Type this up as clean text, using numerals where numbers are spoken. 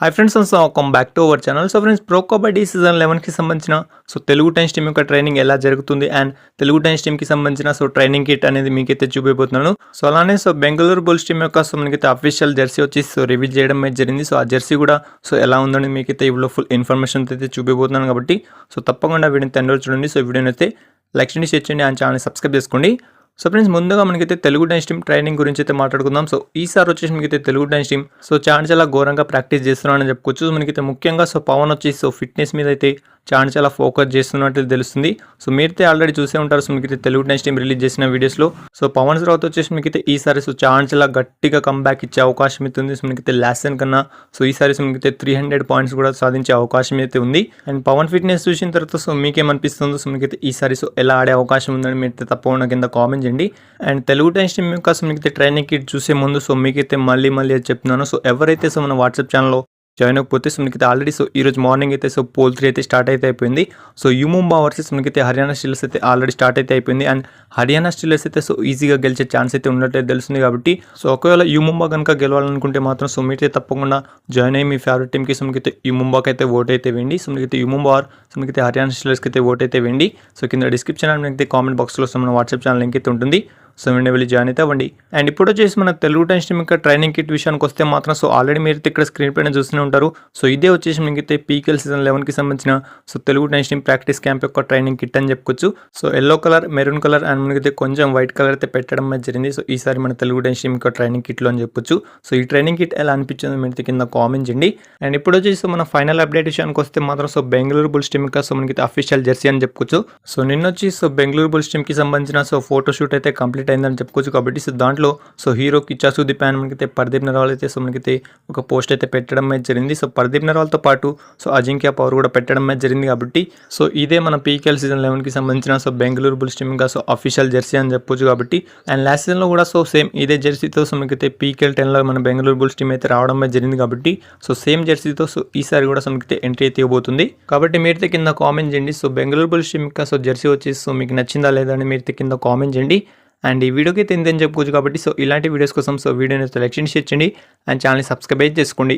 Hi friends, welcome back to our channel. So friends, pro Kabaddi season 11కి సంబంధించిన Telugu Titans team యొక్క training ఎలా జరుగుతుంది అండ్ తెలుగు టెన్స్ టీమ్కి సంబంధించిన ట్రైనింగ్ కిట్ అనేది మీకైతే చూపిపోతున్నాను. అలానే బెంగళూరు బుల్స్ టీమ్ యొక్క మనకైతే అఫీషియల్ జెర్సీ వచ్చి రివీల్ చేయడం అయితే జరిగింది. ఆ జెర్సీ కూడా ఎలా ఉందని మీకైతే ఇవ్వలో ఫుల్ ఇన్ఫర్మేషన్ అయితే చూపిపోతున్నాను కాబట్టి తప్పకుండా వీడియోని తెండో చూడండి. వీడియోని అయితే లైక్ చేయండి, షేర్ చేయండి అండ్ ఛానల్ సబ్స్క్రైబ్ చేసుకోండి. ఫ్రెండ్స్, ముందుగా మనకైతే తెలుగు టెన్స్ టీమ్ ట్రైనింగ్ గురించి అయితే మాట్లాడుకుందాం. ఈసారి వచ్చేసి మనకైతే తెలుగు టెన్స్ టీమ్ చాలా ఘోరంగా ప్రాక్టీస్ చేస్తున్నారని చెప్పుకోవచ్చు. మనకైతే ముఖ్యంగా పవన్ వచ్చేసి ఫిట్నెస్ మీద అయితే చాలా ఫోకస్ చేస్తున్నట్టు తెలుస్తుంది. మీరైతే ఆల్రెడీ చూసే ఉంటారు. మీకైతే తెలుగు టెన్స్ టీమ్ రిలీజ్ చేసిన వీడియోస్లో పవన్ తర్వాత వచ్చేసి మీకైతే ఈసారి చాలా గట్టిగా కంబ్యాక్ ఇచ్చే అవకాశం అయితే ఉంది. మనకైతే లాస్ట్ సీజన్ కన్నా ఈసారి మనకైతే 300 పాయింట్స్ కూడా సాధించే అవకాశం అయితే ఉంది. అండ్ పవన్ ఫిట్నెస్ చూసిన తర్వాత మీకేమనిపిస్తుందో మీకైతే ఈసారి ఎలా ఆడే అవకాశం ఉందని మీరైతే తప్పకుండా కింద కామెంట్ చేయండి. అండ్ తెలుగు టెన్స్ టీమ్ యొక్క మీకైతే ట్రైనింగ్ కిట్ చూసే ముందు మీకైతే మళ్ళీ చెప్తున్నాను. ఎవరైతే మన వాట్సాప్ ఛానల్లో జాయిన్ అవ్వకపోతే మనకైతే ఆల్రెడీ ఈరోజు మార్నింగ్ అయితే పోల్ 3 అయితే స్టార్ట్ అయితే అయిపోయింది. యుముంబా వర్సెస్ మనకైతే హర్యానా స్టీలర్స్ అయితే ఆల్రెడీ స్టార్ట్ అయితే అయిపోయింది. అండ్ హర్యానా స్టీలర్స్ అయితే ఈజీగా గెలిచే ఛాన్స్ అయితే ఉన్నట్టు తెలుస్తుంది కాబట్టి ఒకవేళ యుముంబా కనుక గెలవాలనుకుంటే మాత్రం మీరైతే తప్పకుండా జాయిన్ అయ్యి మీ ఫేవరెట్ టీమ్కి మనకైతే యుముంబాకి అయితే ఓట్ అయితే వేయండి. మనకైతే యుముంబా మనకైతే హర్యానా స్టీలర్స్కి అయితే ఓట్ అయితే వేయండి. కింద డిస్క్రిప్షన్ అండ్ మనకైతే కామెంట్ బాక్స్లో మన వాట్సాప్ ఛానల్ లింక్ అయితే ఉంటుంది. వెంటనే వెళ్ళి జాయిన్ అయితే అవ్వండి. అండ్ ఇప్పుడు వచ్చేసి మన తెలుగు టెన్స్ టీమ్ యొక్క ట్రైనింగ్ కిట్ విషయానికి వస్తే మాత్రం ఆల్రెడీ మీరు ఇక్కడ స్క్రీన్ పైన చూస్తూనే ఉంటారు. ఇదే వచ్చేసి మీకైతే పీకేఎల్ సీజన్ 11కి సంబంధించిన Telugu Titans team practice camp యొక్క ట్రైనింగ్ కిట్ అని చెప్పుకోవచ్చు. Yellow colour, maroon colour and మనకైతే కొంచెం వైట్ కలర్ అయితే పెట్టడం జరిగింది. ఈసారి మన తెలుగు టెన్స్ టీమ్ యొక్క ట్రైనింగ్ కిట్లో అని చెప్పొచ్చు. ఈ ట్రైనింగ్ కిట్ ఎలా అనిపించిందో మీరు కింద కామెంట్ చేయండి. అండ్ ఇప్పుడు వచ్చేసి మన ఫైనల్ అప్డేట్ విషయానికి వస్తే మాత్రం బెంగళూరు బుల్స్ టీమ్ యొక్క మనకైతే అఫీషియల్ జెర్సీ అని చెప్పుకోవచ్చు. నిన్న వచ్చి బెంగళూరు బుల్స్ టీమ్కి సంబంధించిన ఫోటోషూట్ అయితే కంప్లీట్ అయిందని చెప్పుకోవచ్చు. కాబట్టి దాంట్లో హీరో కిచ్చా సుదీప్ అండ్ మనకైతే పర్దీప్ నర్వాల్ అయితే మనకైతే ఒక పోస్ట్ అయితే పెట్టడం అయితే జరిగింది. పర్దీప్ నర్వాల్తో పాటు అజింక్య పవర్ కూడా పెట్టడం అయితే జరిగింది. కాబట్టి ఇదే మన పీకేఎల్ సీజన్ 11కి సంబంధించిన బెంగళూరు బుల్స్ టీమ్ ఇంకా అఫీషియల్ జెర్సీ అని చెప్పొచ్చు. కాబట్టి అండ్ లాస్ట్ సీజన్లో కూడా సేమ్ ఇదే జెర్సీతో మనకైతే పీకేఎల్ 10లో మన బెంగళూరు బుల్స్ టీమ్ అయితే రావడం అయితే జరిగింది. కాబట్టి సేమ్ జెర్సీతో ఈసారి కూడా మనకైతే ఎంట్రీ అయితే ఇవ్వబోతుంది. కాబట్టి మీరైతే కింద కామెంట్ చేయండి. బెంగళూరు బుల్స్ టీమ్ ఇంకా జెర్సీ వచ్చేసి మీకు నచ్చిందా లేదా అని మీరైతే కింద కామెంట్ చేయండి. అండ్ ఈ వీడియోకి అయితే ఎంతని చెప్పుకోవచ్చు. కాబట్టి ఇలాంటి వీడియోస్ కోసం వీడియోని లైక్ చేయండి, షేర్ చేయండి అండ్ ఛానల్ని సబ్స్క్రైబ్ చేసుకోండి.